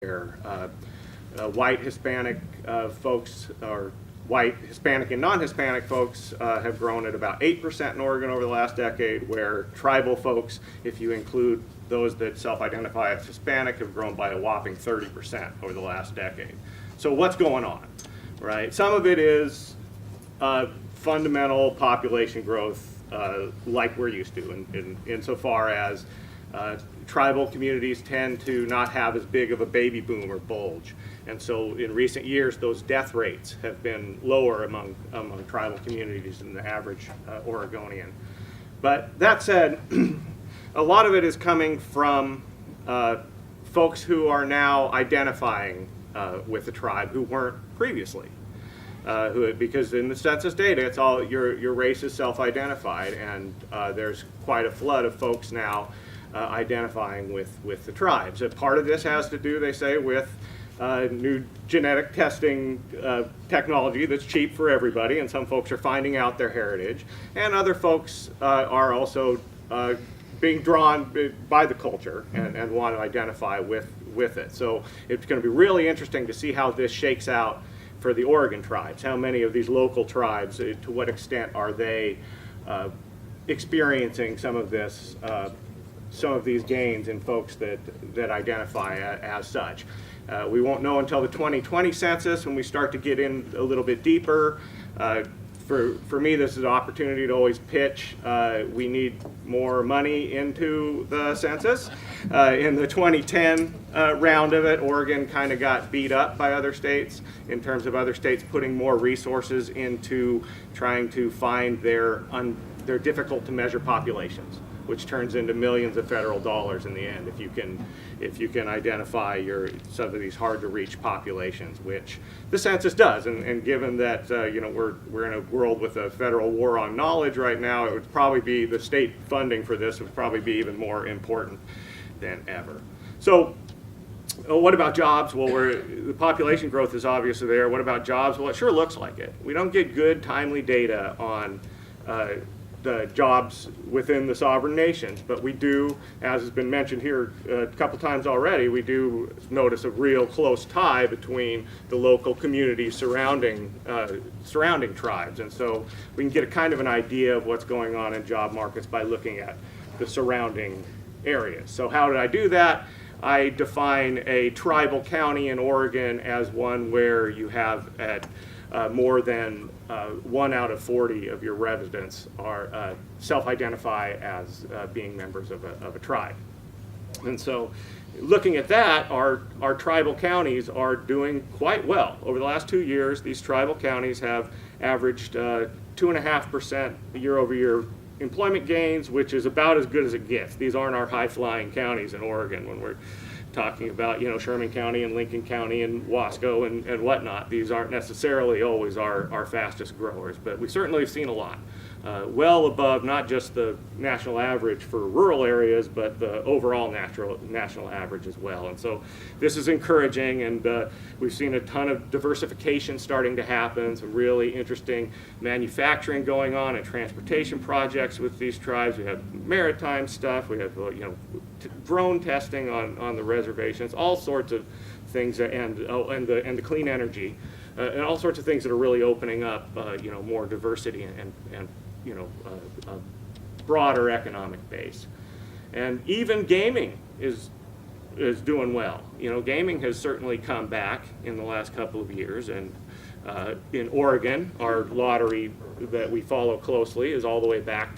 White Hispanic folks, or white Hispanic and non-Hispanic folks have grown at about 8% in Oregon over the last decade, where tribal folks, if you include those that self-identify as Hispanic, have grown by a whopping 30% over the last decade. So what's going on, right? Some of it is fundamental population growth like we're used to, insofar as tribal communities tend to not have as big of a baby boom or bulge. And so in recent years, those death rates have been lower among tribal communities than the average Oregonian. But that said, a lot of it is coming from folks who are now identifying with the tribe who weren't previously. Because in the census data, it's all your race is self-identified, and there's quite a flood of folks now identifying with the tribes. Part of this has to do, they say, with new genetic testing technology that's cheap for everybody, and some folks are finding out their heritage, and other folks are also being drawn by the culture and want to identify with it. So it's going to be really interesting to see how this shakes out for the Oregon tribes. How many of these local tribes, to what extent are they experiencing some of this, some of these gains in folks that identify as such. We won't know until the 2020 census, when we start to get in a little bit deeper. For me, this is an opportunity to always pitch. We need more money into the census. In the 2010 round of it, Oregon kind of got beat up by other states in terms of other states putting more resources into trying to find their difficult to measure populations, which turns into millions of federal dollars in the end if you can identify some of these hard to reach populations, which the census does. And given that we're in a world with a federal war on knowledge right now, it would probably be the state funding for this would probably be even more important than ever. So what about jobs? Well, the population growth is obviously there. What about jobs? Well, it sure looks like it. We don't get good, timely data on the jobs within the sovereign nations, but we do, as has been mentioned here a couple times already, we do notice a real close tie between the local communities surrounding tribes. And so we can get a kind of an idea of what's going on in job markets by looking at the surrounding areas. So how did I do that? I define a tribal county in Oregon as one where you have more than 1 out of 40 of your residents are self-identify as being members of a tribe. And so looking at that, our tribal counties are doing quite well. Over the last 2 years, these tribal counties have averaged 2.5% year-over-year employment gains, which is about as good as it gets. These aren't our high-flying counties in Oregon when we're talking about Sherman County and Lincoln County and Wasco and whatnot. These aren't necessarily always our fastest growers, but we certainly have seen a lot. Well above not just the national average for rural areas, but the overall national average as well. And so this is encouraging, and we've seen a ton of diversification starting to happen, some really interesting manufacturing going on and transportation projects with these tribes. We have maritime stuff, we have drone testing on the reservations, all sorts of things, and the clean energy, and all sorts of things that are really opening up more diversity and a broader economic base. And even gaming is doing well. Gaming has certainly come back in the last couple of years, and in Oregon, our lottery that we follow closely is all the way back to